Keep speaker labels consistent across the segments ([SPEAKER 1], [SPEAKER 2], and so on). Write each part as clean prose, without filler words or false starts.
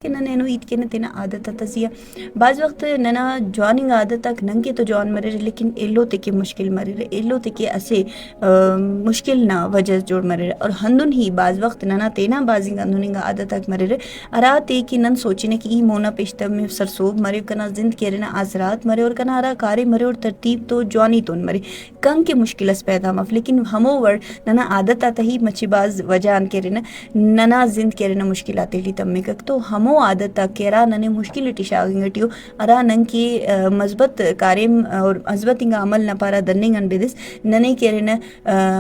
[SPEAKER 1] کہ نینو عید کے تینا عادت تزیا بعض وقت ننا جواننگ عادت تک ننگے تو جوان مرے لیکن ایلو تے کے مشکل مرے ایلو تے کے اسے مشکل نہ وجہ جوڑ مرے اور ہندن ہی بعض وقت ننا تینا بازنگ ہندننگ عادت تک مرے ارا تے کی نن سوچنے کہ ای مونا پیشتہ میں سرسوب مرے کنا زند کے رنا آزرات مرے اور کنا ارا کارے مرے اور ترتیب تو جوانی تون مرے کم کے مشکل اس پیدا مف لیکن ہمو ورڈ ننا عادت آتا ہی مچی باز وجہ ان کے رنا ننا زند کے رنا مشکلات لی تمے کک تو ہمو عادت تا کیرا ننے مشکل ٹشاگنگٹیو ارا نن کی مثبت کاریم اور مثبت انگا عمل نہ پارا دننگ ان بدس ننے کیرن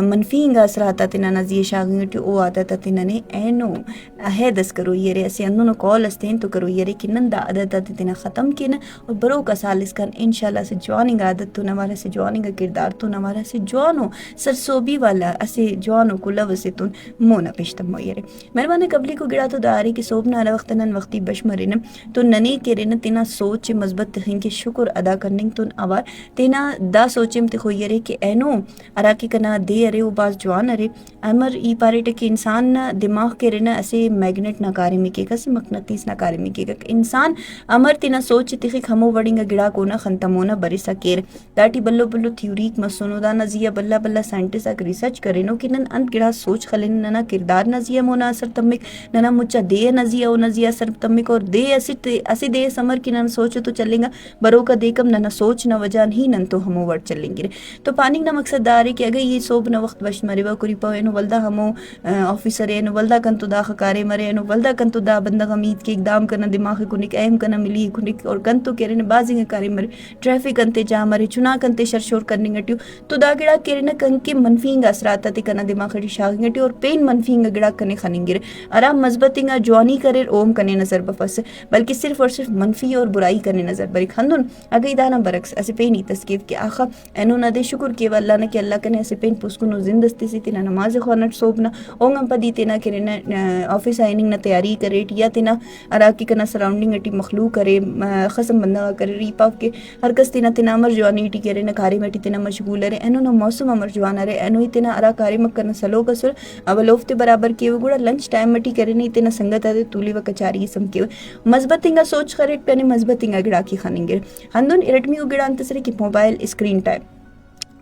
[SPEAKER 1] منفی انگا اثرات تے ننا زی شاگنگٹیو او عادت تے ننے اینو اہدس کرو یرے اسی انو کال استین تو کرو یرے کہ نن دا عادت تے تینا ختم کینا اور برو کا سالس کن انشاءاللہ سے جواننگ عادت تو نوارا سے جواننگ کردار تو نوارا سے جوانو سرسوبی والا اسے جوانو کو لو سے تون مونا پیشتم یرے مہربانی قبلی کو گڑا تو داری کہ صوب نہ وقت نن وقتی بشمرین تو ننے کے رن تینا سوچ مثبت تخین کے شکر ادا کرنے تون اوار تینا دا سوچم تے خویرے کہ اینو ارا کی کنا دے ارے او باز جوان ارے امر ای پاریٹ کہ انسان دماغ کے رن اسے میگنیٹ نہ کاری میں کے کس مقناطیس نہ کاری میں کے انسان امر تینا سوچ تخی کھمو وڑنگا گڑا کونا خنتمونا برسا کیر داٹی بلو بلو تھیوریک مسونو دا نزیہ بلا بلا سائنٹسٹ اک ریسرچ کرینو کہ نن انت گڑا سوچ خلین ننا کردار نزیہ مونا اثر تمک ننا مچا دے نزیہ او نزیہ اثر تمک اور دے اسی دے سمر کی نن سوچ تو چلیں گا برو کا دیکم ننا سوچ نہ وجان ہی نن تو ہمو ورڈ چلیں گے تو پانی نہ مقصد دار ہے کہ اگر یہ صوب نہ وقت بش مرے با کری پاوینو ولدا ہمو آفیسر اینو ولدا کن تو دا خکارے مرے اینو ولدا کن تو دا بندہ غمید کے اقدام کرنا دماغ کو نک اہم کرنا ملی کو نک اور کن تو کہرے بازنگ کارے مرے ٹریفک انتے جا مرے چنا کنتے شرشور کرنے گٹیو تو دا گڑا کہرے نہ کن کے منفی اثرات تے کنا دماغ ڈی شاگ گٹی اور پین منفی گڑا کنے خنیں گے آرام مثبت جوانی کرے اوم کنے نظر بفس بلکہ صرف اور صرف منفی اور برائی کرنے نظر بری خندن اگے دانا برعکس اسے پینی تسکیت کہ آخا اینو نہ دے شکر کہ اللہ نے کہ اللہ کنے اسے پین پسکنو زندستی سی تینا نماز خوانٹ صوبنا اونگم پدی تینا کرے آفس آئیننگ نہ تیاری کرے یا تینا اراکی کنا سراؤنڈنگ اٹی مخلوق کرے خصم بندہ کرے ریپا کے ہر کس تینا تینا امر جوانی اٹی کرے نہ کاری مٹی تینا مشغول رہے اینو نہ موسم امر جوان رہے اینو ہی تینا ارا کاری مکرنا سلو کسر اولوفتے برابر کیے گوڑا لنچ ٹائم مٹی کرے نہیں تینا سنگت آدھے تولی و کچاری سم کیے مثبت انگا سوچ خریٹ پہنے مثبت انگا گڑا کی خانیں گے ہندون ارٹمی او گڑا انتسرے کی موبائل اسکرین ٹائم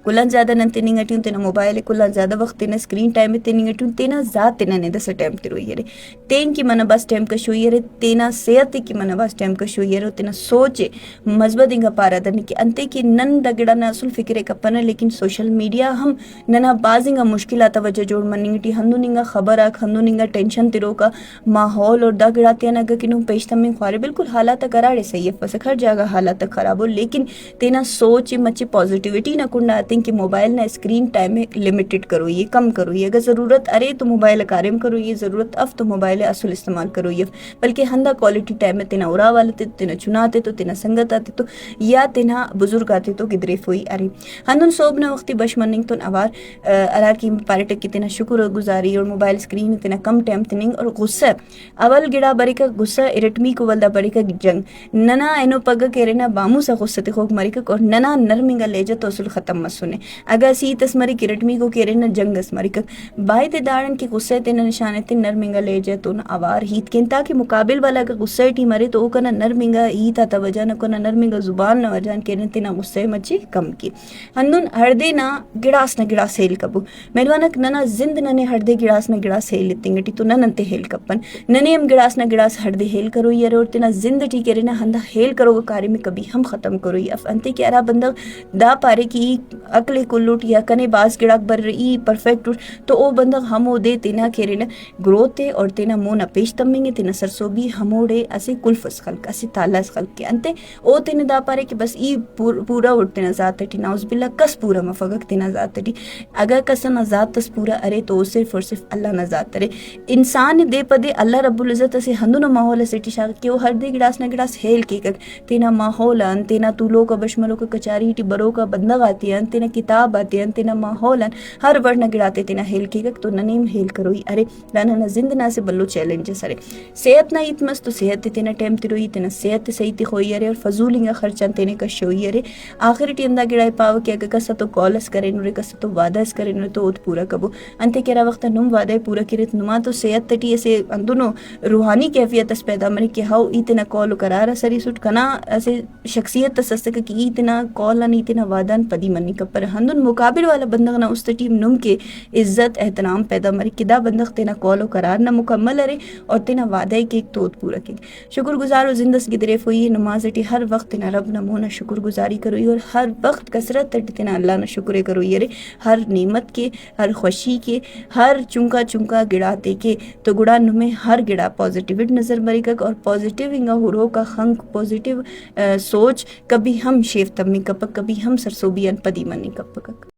[SPEAKER 1] کلان زیادہ نن تیننگ اٹیون تینا موبائل کلان زیادہ وقت تینا اسکرین ٹائم تیننگ اٹیون تینا ذات تینا نے دس ٹائم تیروئی ہے تین کی منہ بس ٹائم کشوئی ہے تینا صحت کی منہ بس ٹائم کشوئی ہے تینا سوچے مثبت انگا پارا دنی کی انتے کی نن دگڑا نا اصل فکرے کپنا لیکن سوشل میڈیا ہم ننا باز انگا مشکلات وجہ جوڑ مننگ ٹی ہندون انگا خبر آک ہندون انگا ٹینشن تیرو کا ماحول اور دگڑا تینا اگا کنو پیشتم میں خوارے بالکل حالات کراڑے صحیح فسک ہر جاگہ حالات خراب ہو لیکن تینا سوچ مچے پازیٹیوٹی نہ کنڈا کہ موبائل نہ اسکرین ٹائم میں لمیٹڈ کرو یہ کم کرو یہ اگر ضرورت ارے تو موبائل کارم کرو یہ ضرورت اف تو موبائل اصل استعمال کرو یہ بلکہ ہندا کوالٹی ٹائم میں تینا اورا والے تینا چناتے تو تینا سنگت آتے تو یا تینا بزرگ آتے تو گدرے فوئی ارے ہندون صوب نہ وقتی بش مننگ تو اوار ارا کی پارٹک کی تینا شکر گزاری اور موبائل اسکرین تینا کم ٹائم تننگ اور غصہ اول گڑا بری کا غصہ ارٹمی کو ولدا بری کا جنگ ننا اینو پگ کہرنا بامو سا غصہ تے خوک مری کا اور ننا نرمنگا لے تو اصل ختم مسنے اگر سی تسمری کرٹمی کو کہرے نہ جنگ اسمری کک بائی تے دارن کی غصے تے نشانے تے نرمنگا لے جے تو اوار ہیت کین تاکہ مقابل والا کا غصے ٹی مرے تو کنا نرمنگا ہیتا توجہ نہ کنا نرمنگا زبان نہ وجان کہنے تے نہ غصے مچی کم کی ہندون ہردے نہ گڑاس نہ گڑاس ہیل کبو میروانک ننا زند ننے ہردے گڑاس نہ گڑاس ہیل تنگٹی تو نن تے ہیل کپن ننے ہم گڑاس نہ گڑاس ہردے ہیل کرو یہ اور تینا زند ٹی کرے نہ ہندا ہیل کرو کاری میں کبھی ہم ختم کرو یہ اف انتے کہ ارا بندہ دا پارے کی عقل کلوٹ یا کنے باز گڑاک بر ای پرفیکٹ تو او بندہ ہمو دے تینا کھیرے گروتے اور تینا مونا پیش تمیں تینا سرسوبی ہموڑے اسے کلفس خلق اسے تالاس خلق کے انتے او تینا دا پارے کہ بس ای پورا اٹھ تینا ذات ٹی ناؤز باللہ کس پورا مفقق تینا ذات ٹی اگر کس نہ ذات تس پورا ارے تو صرف اور صرف اللہ نہ ذات ارے انسان دے پدے اللہ رب العزت اسے ہندو ماحول اسے ٹی شاق کہ وہ ہر دے گڑاس نہ گڑاس ہیل کے تینا ماحول ان تینا طولو کا بشملو کا کچاری ٹی برو کا بندہ آتی ان تینا کتاب آتے تینا ماحولن ہر ورنہ گڑاتے تینا ہیل کے گا تو ننیم ہیل کروئی ارے لانا زند نا سے بلو چیلنج سرے صحت نہ ایت مس تو صحت تینا ٹیم تیروئی تینا صحت صحیح تی خوئی ارے اور فضولنگا خرچان تینے کشوئی ارے آخر ٹی اندا گڑائی پاو کہ اگر کسا تو کالس کرے نورے کسا تو وعدہ کرے نورے تو اوت پورا کبو انتے کرا وقتا نم وعدہ پورا کرت نما تو صحت تٹی اسے اندونو روحانی کیفیت اس پیدا مری کہ ہاو ایتنا کالو کرارا سری سوٹ کنا اسے شخصیت تسستک کہ ایتنا کالا نہیں ایتنا وعدان پدی منی کپر ہندن مقابل والا بندغ نا اس ٹیم نم کے عزت احترام پیدا مری کہ دا بندغ تینا کالو کرار نہ مکمل ارے اور تینا وعدہ کے ایک توت پورا کے شکر گزار و زندس کی دریف ہوئی نماز ٹی ہر وقت تینا رب نمونا شکر گزاری کروئی اور ہر وقت کسرت تٹی تینا اللہ نا شکر کروئی ارے ہر نعمت کے ہر خوشی کے ہر چنکا چنکا گڑا دے کے تو گڑا نمیں ہر گڑا پازیٹیوٹ نظر مری گا اور پازیٹیو انگا ہورو کا خنک پازیٹیو سوچ کبھی ہم شیف تمی کپک کبھی ہم سرسوبیان پدی منی کپک